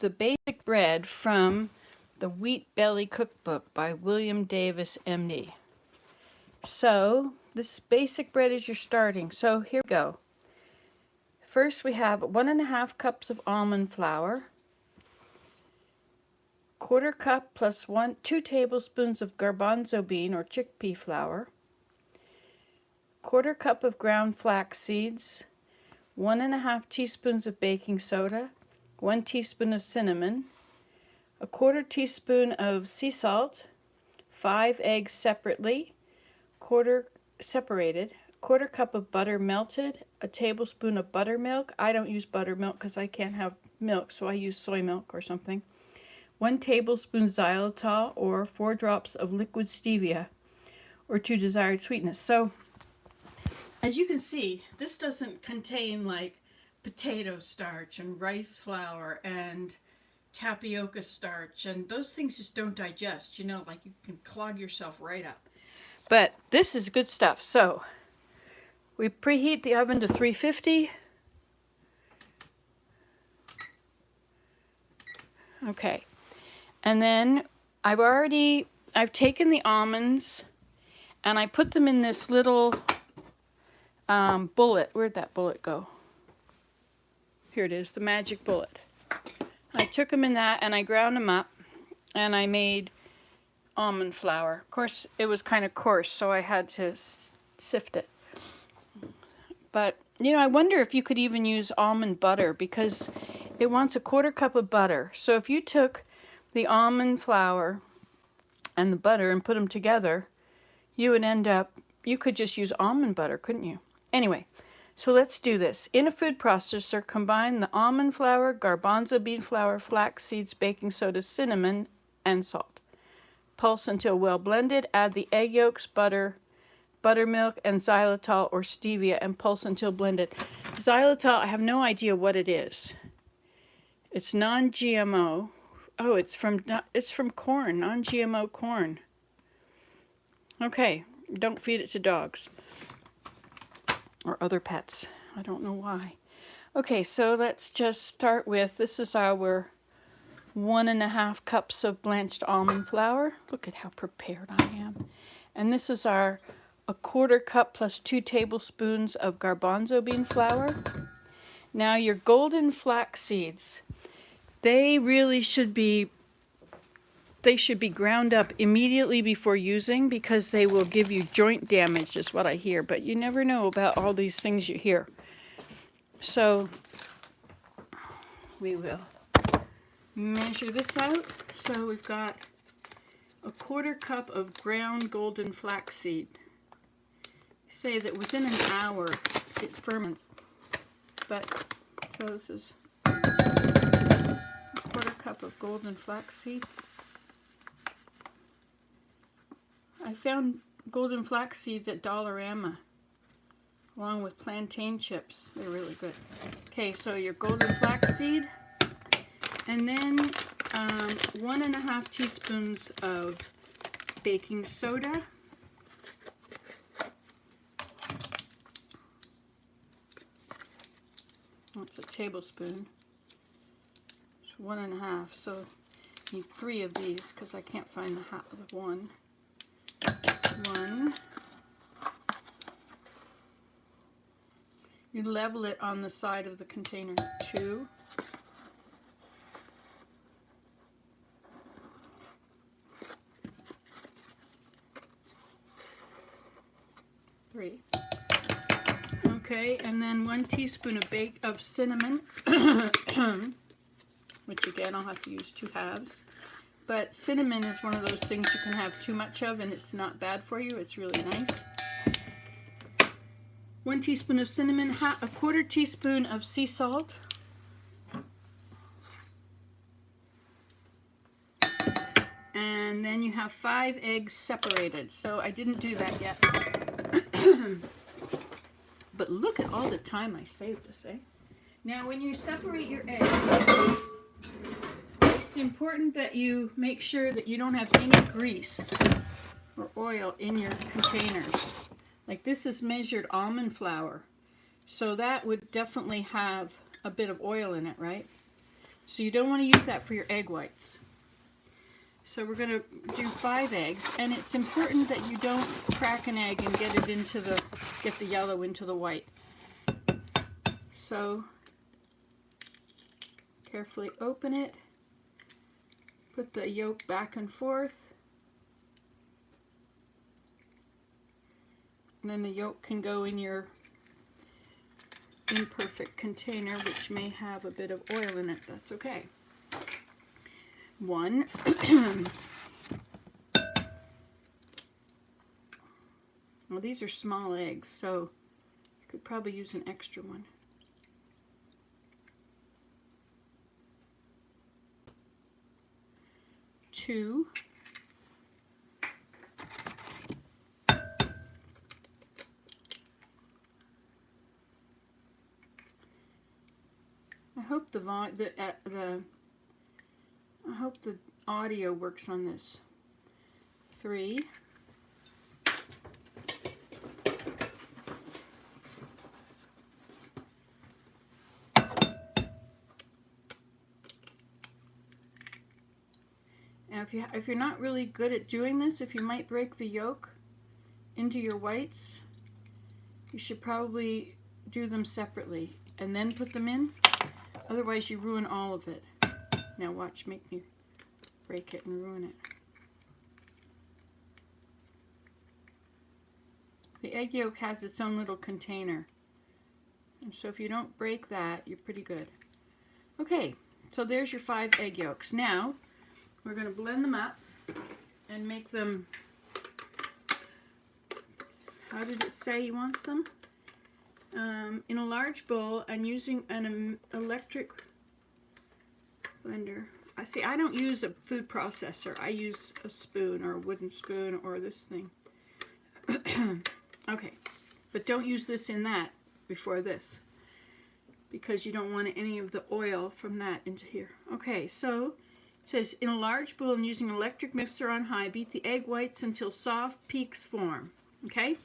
the basic bread from the Wheat Belly Cookbook by William Davis, MD. So this basic bread is your starting. So here we go. First we have 1½ cups of almond flour, 1/4 cup plus 2 tablespoons of garbanzo bean or chickpea flour, 1/4 cup of ground flax seeds, 1½ teaspoons of baking soda, 1 teaspoon of cinnamon, 1/4 teaspoon of sea salt, 5 eggs separately, separated, 1/4 cup of butter melted, a tablespoon of buttermilk. I don't use buttermilk because I can't have milk, so I use soy milk or something. 1 tablespoon xylitol or 4 drops of liquid stevia or to desired sweetness. So as you can see, this doesn't contain like potato starch and rice flour and tapioca starch, and those things just don't digest, you know, like you can clog yourself right up. But this is good stuff. So we preheat the oven to 350. Okay. And then I've taken the almonds and I put them in this little bullet. Where'd that bullet go? Here it is, the magic bullet. I took them in that and I ground them up and I made almond flour. Of course, it was kind of coarse, so I had to sift it. But, you know, I wonder if you could even use almond butter because it wants 1/4 cup of butter. So if you took the almond flour and the butter and put them together, you would end up, you could just use almond butter, couldn't you? Anyway, so let's do this. In a food processor, combine the almond flour, garbanzo bean flour, flax seeds, baking soda, cinnamon, and salt. Pulse until well blended. Add the egg yolks, butter, buttermilk, and xylitol or stevia, and pulse until blended. Xylitol, I have no idea what it is. It's non-GMO. Oh, it's from corn, non-GMO corn. Okay, don't feed it to dogs or other pets. I don't know why. Okay, so let's just start with, this is our 1½ cups of blanched almond flour. Look at how prepared I am. And this is our 1/4 cup plus 2 tablespoons of garbanzo bean flour. Now your golden flax seeds, they should be ground up immediately before using because they will give you joint damage is what I hear, but you never know about all these things you hear. So we will measure this out. So we've got 1/4 cup of ground golden flaxseed. Say that within an hour it ferments. But so this is 1/4 cup of golden flaxseed. I found golden flax seeds at Dollarama along with plantain chips. They're really good. Okay, so your golden flax seed, and then 1½ teaspoons of baking soda, that's a tablespoon. It's 1½, so I need 3 of these because I can't find the one. 1. You level it on the side of the container. 2. 3. Okay, and then 1 teaspoon of cinnamon, which again I'll have to use 2 halves. But cinnamon is one of those things you can have too much of and it's not bad for you. It's really nice. 1 teaspoon of cinnamon, 1/4 teaspoon of sea salt, and then you have 5 eggs separated. So I didn't do that yet. But look at all the time I saved this, eh? Now when you separate your eggs, it's important that you make sure that you don't have any grease or oil in your containers. Like this is measured almond flour, so that would definitely have a bit of oil in it, right? So you don't want to use that for your egg whites. So we're going to do 5 eggs, and it's important that you don't crack an egg and get the yellow into the white. So carefully open it, put the yolk back and forth, and then the yolk can go in your imperfect container, which may have a bit of oil in it. That's okay. 1. Well, these are small eggs, so you could probably use an extra one. 2. I hope I hope the audio works on this. 3. Now if you're not really good at doing this, if you might break the yolk into your whites, you should probably do them separately and then put them in. Otherwise you ruin all of it. Now watch, make me break it and ruin it. The egg yolk has its own little container. And so if you don't break that, you're pretty good. Okay, so there's your 5 egg yolks. Now, we're going to blend them up and make them, how did it say he wants them? In a large bowl and using an electric blender. I don't use a food processor. I use a spoon or a wooden spoon or this thing. Okay, but don't use this in that before this, because you don't want any of the oil from that into here. Okay, so it says, in a large bowl and using an electric mixer on high, beat the egg whites until soft peaks form. Okay?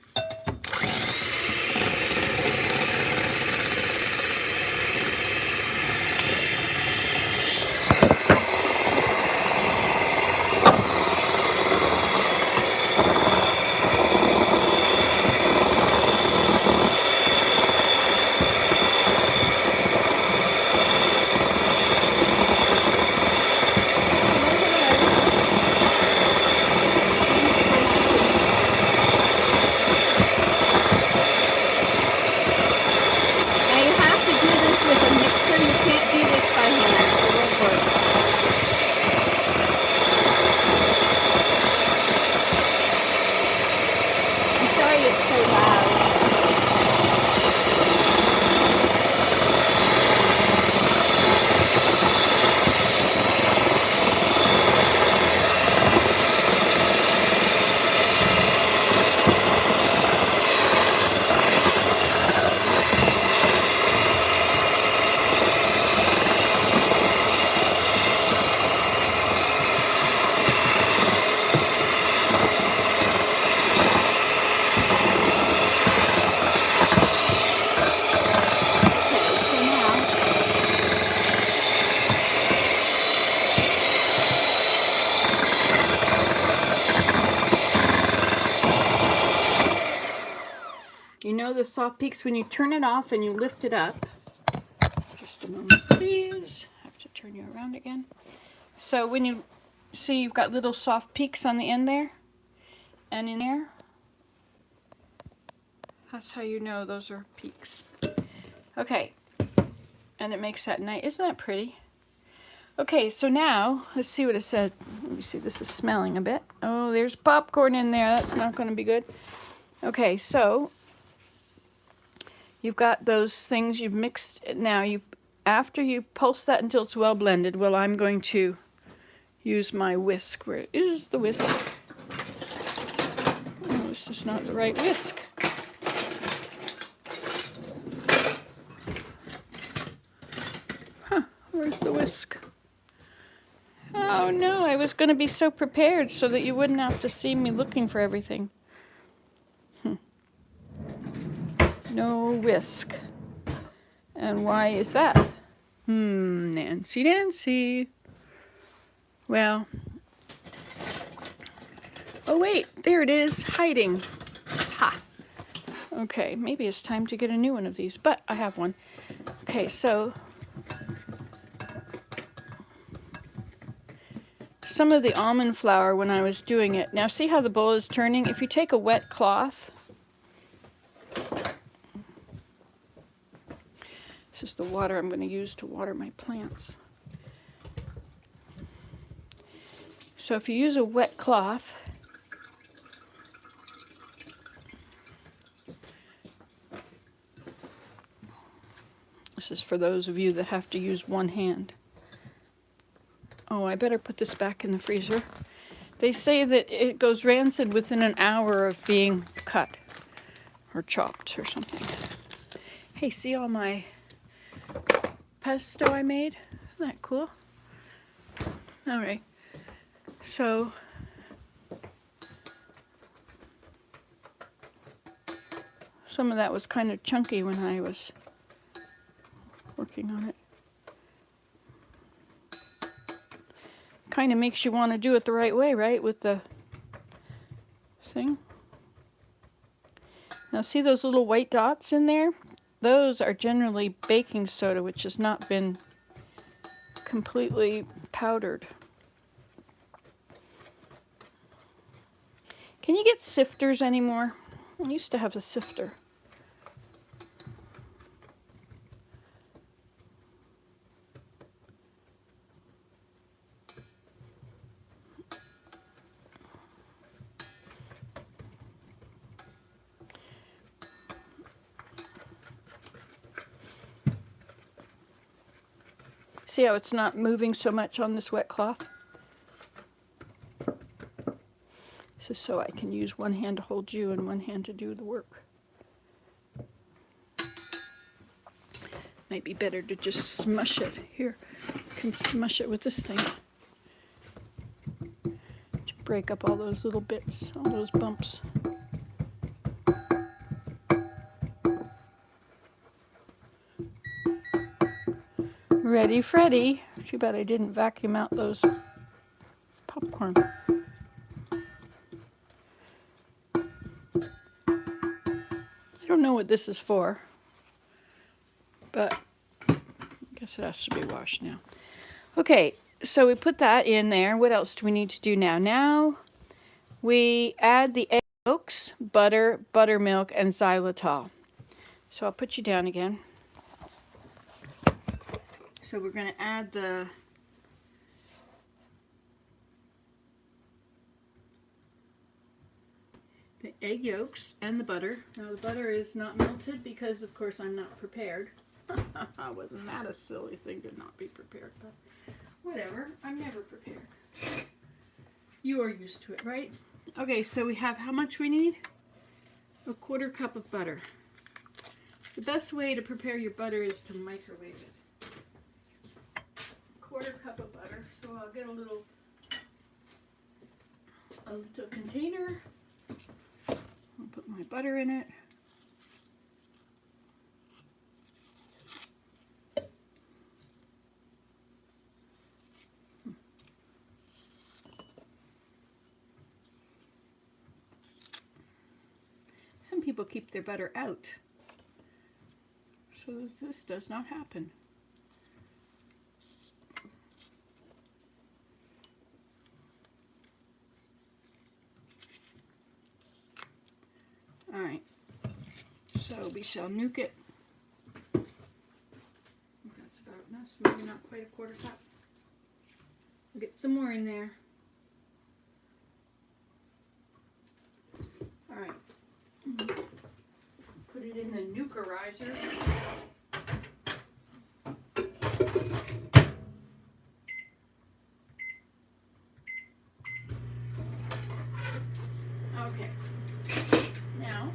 You know the soft peaks when you turn it off and you lift it up. Just a moment, please. I have to turn you around again. So when you see you've got little soft peaks on the end there and in there, that's how you know those are peaks. Okay, and it makes that nice. Isn't that pretty? Okay, so now let's see what it said. Let me see, this is smelling a bit. Oh, there's popcorn in there. That's not going to be good. Okay, so you've got those things you've mixed. Now, after you pulse that until it's well blended, well, I'm going to use my whisk. Where is the whisk? Oh, this is not the right whisk. Huh, where's the whisk? Oh no, I was going to be so prepared so that you wouldn't have to see me looking for everything. No whisk. And why is that? Nancy. Well, oh wait, there it is, hiding. Ha. Okay, maybe it's time to get a new one of these, but I have one. Okay, so some of the almond flour when I was doing it. Now see how the bowl is turning? If you take a wet cloth, this is the water I'm going to use to water my plants. So if you use a wet cloth, this is for those of you that have to use one hand. Oh, I better put this back in the freezer. They say that it goes rancid within an hour of being cut or chopped or something. Hey, see all my pesto I made? Isn't that cool? All right. So some of that was kind of chunky when I was working on it. Kind of makes you want to do it the right way, right? With the thing. Now see those little white dots in there? Those are generally baking soda, which has not been completely powdered. Can you get sifters anymore? I used to have a sifter. See how it's not moving so much on this wet cloth? This is so I can use one hand to hold you and one hand to do the work. Might be better to just smush it. Here, I can smush it with this thing. To break up all those little bits, all those bumps. Ready, Freddy. Too bad I didn't vacuum out those popcorn. I don't know what this is for, but I guess it has to be washed now. Okay, so we put that in there. What else do we need to do now? Now we add the egg yolks, butter, buttermilk, and xylitol. So I'll put you down again. So we're going to add the egg yolks and the butter. Now the butter is not melted because of course I'm not prepared. Wasn't that a silly thing to not be prepared? But whatever, I'm never prepared. You are used to it, right? Okay, so we have how much we need? A 1/4 cup of butter. The best way to prepare your butter is to microwave it. 1/4 cup of butter. So I'll get a little container. I'll put my butter in it. Some people keep their butter out, so this does not happen. All right, so we shall nuke it. That's about enough, maybe not quite a 1/4 cup. We'll get some more in there. All right, put it in the nukerizer. Okay. Now,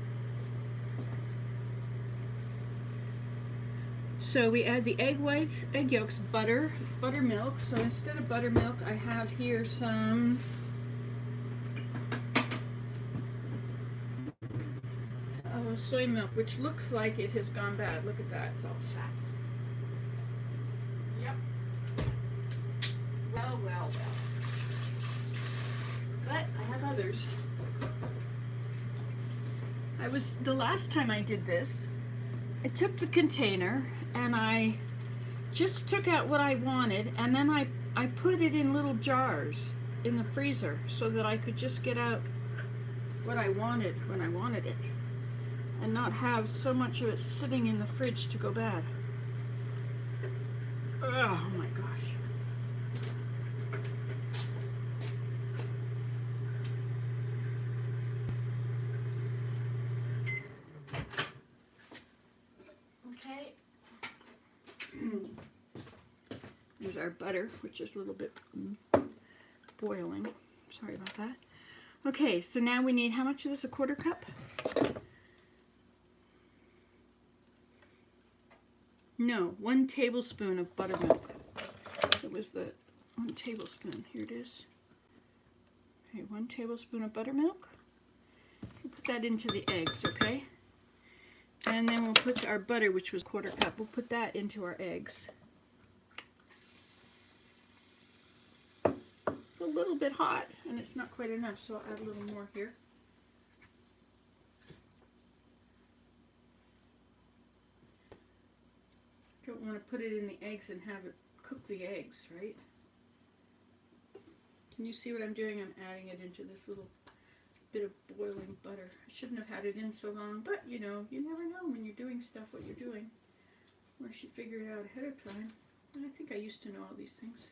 so we add the egg whites, egg yolks, butter, buttermilk. So instead of buttermilk, I have here some soy milk, which looks like it has gone bad. Look at that, it's all fat. others. The last time I did this, I took the container and I just took out what I wanted, and then I put it in little jars in the freezer so that I could just get out what I wanted when I wanted it and not have so much of it sitting in the fridge to go bad. Oh my gosh. Okay. There's our butter, which is a little bit boiling. Sorry about that. Okay, so now we need, how much of this? A quarter cup? No, 1 tablespoon of buttermilk. It was the 1 tablespoon. Here it is. Okay, 1 tablespoon of buttermilk. We'll put that into the eggs, okay? And then we'll put our butter, which was 1/4 cup. We'll put that into our eggs. It's a little bit hot, and it's not quite enough, so I'll add a little more here. Don't want to put it in the eggs and have it cook the eggs, right? Can you see what I'm doing? I'm adding it into this little bit of boiling butter. I shouldn't have had it in so long, but you know, you never know when you're doing stuff what you're doing. Or she figured it out ahead of time. And I think I used to know all these things.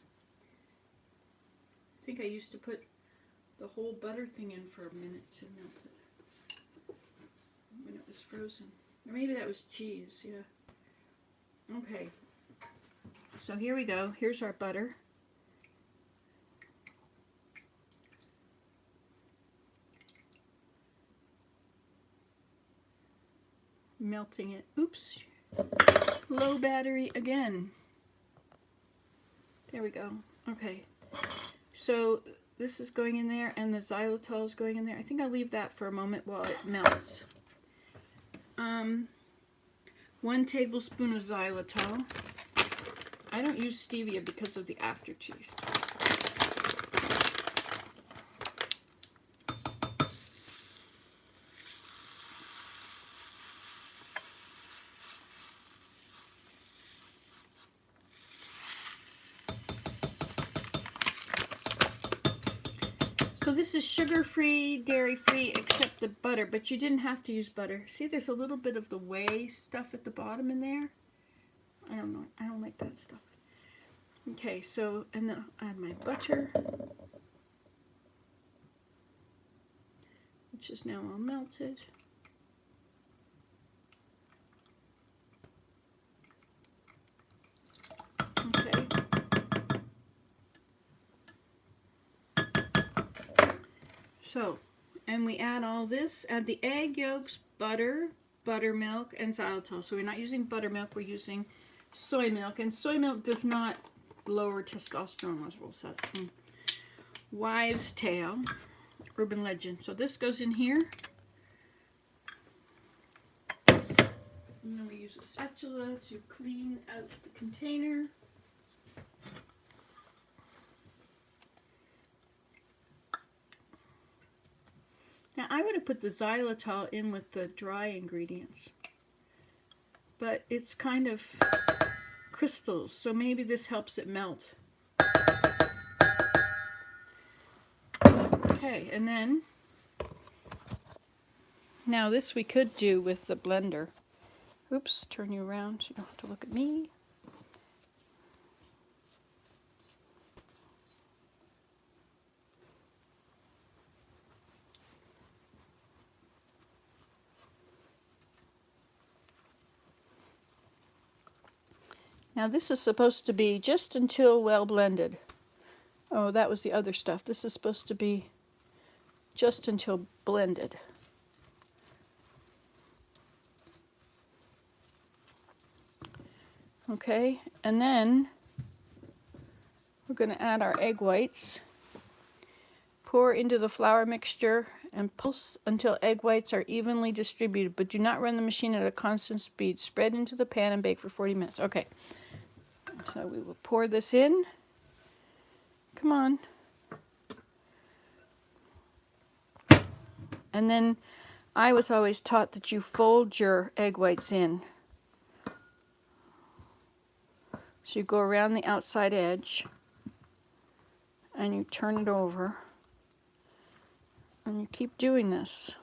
I think I used to put the whole butter thing in for a minute to melt it when it was frozen. Or maybe that was cheese, yeah. Okay, so here we go. Here's our butter. Melting it. Oops. Low battery again. There we go. Okay. So this is going in there and the xylitol is going in there. I think I'll leave that for a moment while it melts. 1 tablespoon of xylitol. I don't use stevia because of the aftertaste. So this is sugar-free, dairy-free, except the butter, but you didn't have to use butter. See, there's a little bit of the whey stuff at the bottom in there. I don't know. I don't like that stuff. Okay, so, and then I'll add my butter, which is now all melted. Okay. So, and we add all this, add the egg yolks, butter, buttermilk, and xylitol. So we're not using buttermilk, we're using soy milk. And soy milk does not lower testosterone levels. That's from Wives' Tale, Urban Legend. So this goes in here. And then we use a spatula to clean out the container. Now I would have put the xylitol in with the dry ingredients, but it's kind of crystals, so maybe this helps it melt. Okay, and then, now this we could do with the blender. Oops, turn you around so you don't have to look at me. Now this is supposed to be just until well blended. Oh, that was the other stuff. This is supposed to be just until blended. Okay, and then we're going to add our egg whites. Pour into the flour mixture and pulse until egg whites are evenly distributed, but do not run the machine at a constant speed. Spread into the pan and bake for 40 minutes. Okay. So we will pour this in. Come on. And then I was always taught that you fold your egg whites in. So you go around the outside edge and you turn it over and you keep doing this.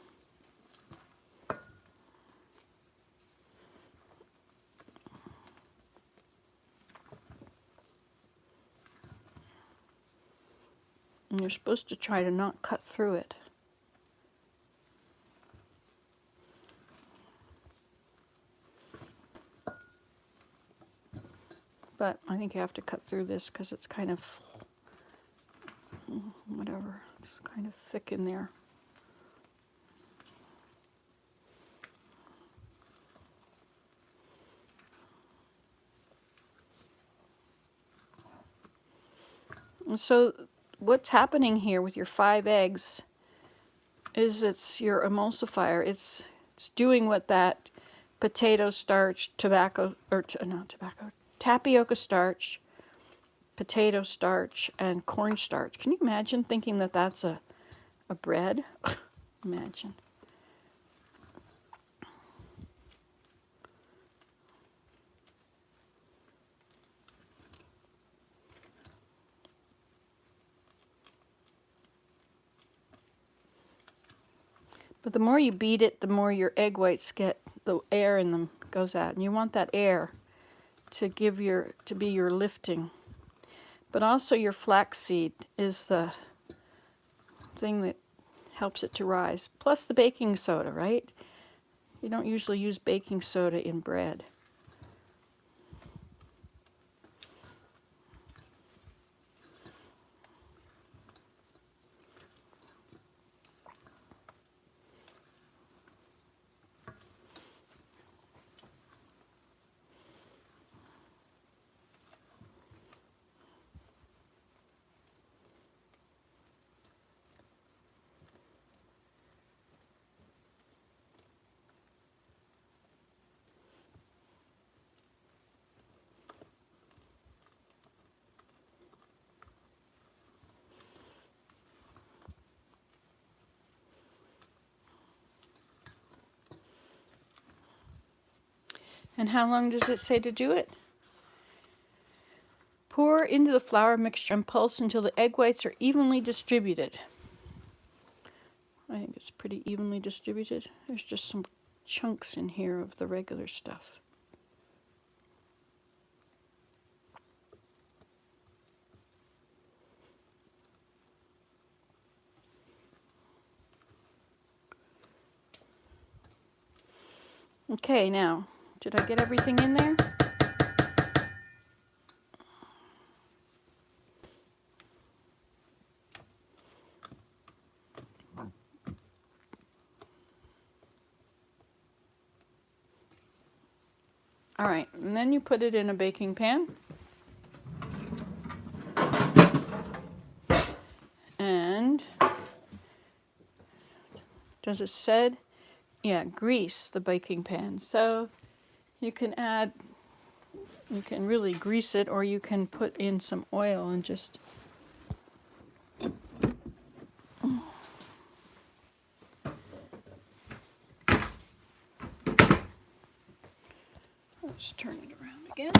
And you're supposed to try to not cut through it. But I think you have to cut through this because it's kind of, whatever, it's kind of thick in there. And so what's happening here with your 5 eggs is it's your emulsifier. It's doing what that potato starch, tapioca starch, potato starch, and cornstarch. Can you imagine thinking that that's a bread? Imagine. But the more you beat it, the more your egg whites get, the air in them goes out. And you want that air to be your lifting. But also your flaxseed is the thing that helps it to rise. Plus the baking soda, right? You don't usually use baking soda in bread. And how long does it say to do it? Pour into the flour mixture and pulse until the egg whites are evenly distributed. I think it's pretty evenly distributed. There's just some chunks in here of the regular stuff. Okay, now, did I get everything in there? All right, and then you put it in a baking pan. And does it said? Yeah, grease the baking pan. So you can really grease it, or you can put in some oil and just let's turn it around again.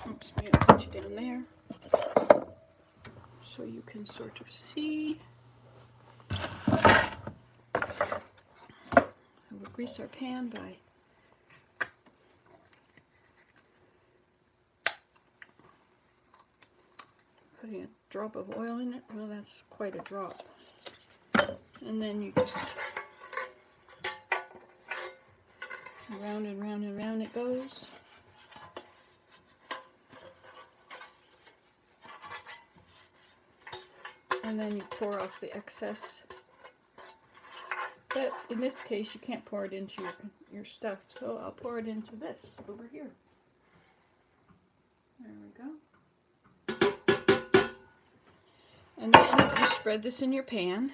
Oops, maybe I'll put you down there so you can sort of see. We'll grease our pan by putting a drop of oil in it. Well, that's quite a drop. And then you just round and round and round it goes. And then you pour off the excess. But in this case, you can't pour it into your stuff, so I'll pour it into this over here. There we go. And then you spread this in your pan.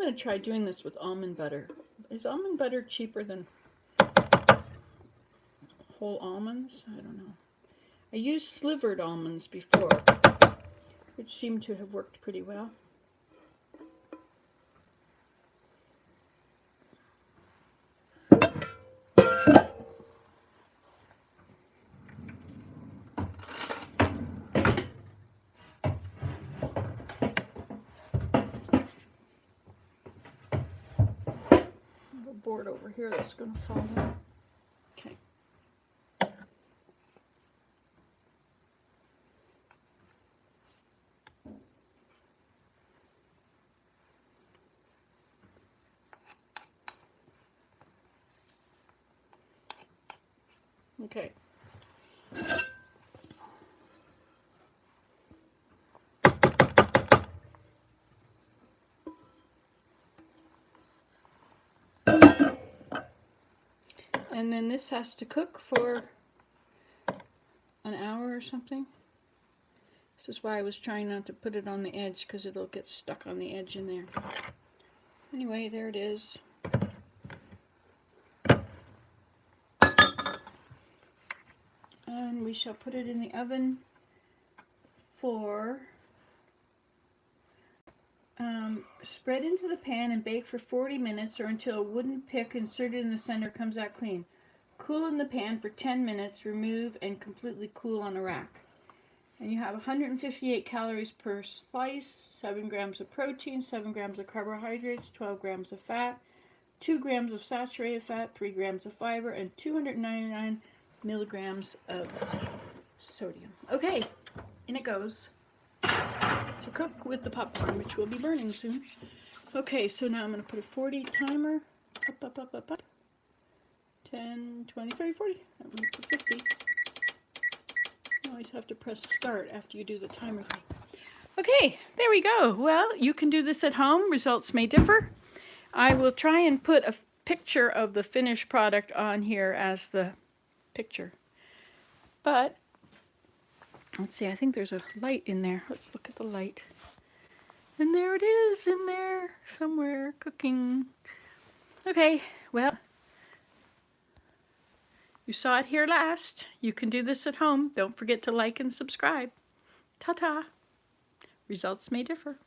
going to try doing this with almond butter. Is almond butter cheaper than whole almonds? I don't know. I used slivered almonds before, which seemed to have worked pretty well. Board over here that's going to fall down. Okay. Okay. And then this has to cook for an hour or something. This is why I was trying not to put it on the edge, because it'll get stuck on the edge in there. Anyway, there it is. And we shall put it in the oven for spread into the pan and bake for 40 minutes or until a wooden pick inserted in the center comes out clean. Cool in the pan for 10 minutes, remove, and completely cool on a rack. And you have 158 calories per slice, 7 grams of protein, 7 grams of carbohydrates, 12 grams of fat, 2 grams of saturated fat, 3 grams of fiber, and 299 milligrams of sodium. Okay, in it goes to cook with the popcorn, which will be burning soon. Okay, so now I'm going to put a 40 timer. Up. 10, 20, 30, 40. I'm going to put 50. You always have to press start after you do the timer thing. Okay, there we go. Well, you can do this at home. Results may differ. I will try and put a picture of the finished product on here as the picture. But, let's see, I think there's a light in there. Let's look at the light. And there it is in there somewhere cooking. Okay, well, you saw it here last. You can do this at home. Don't forget to like and subscribe. Ta-ta. Results may differ.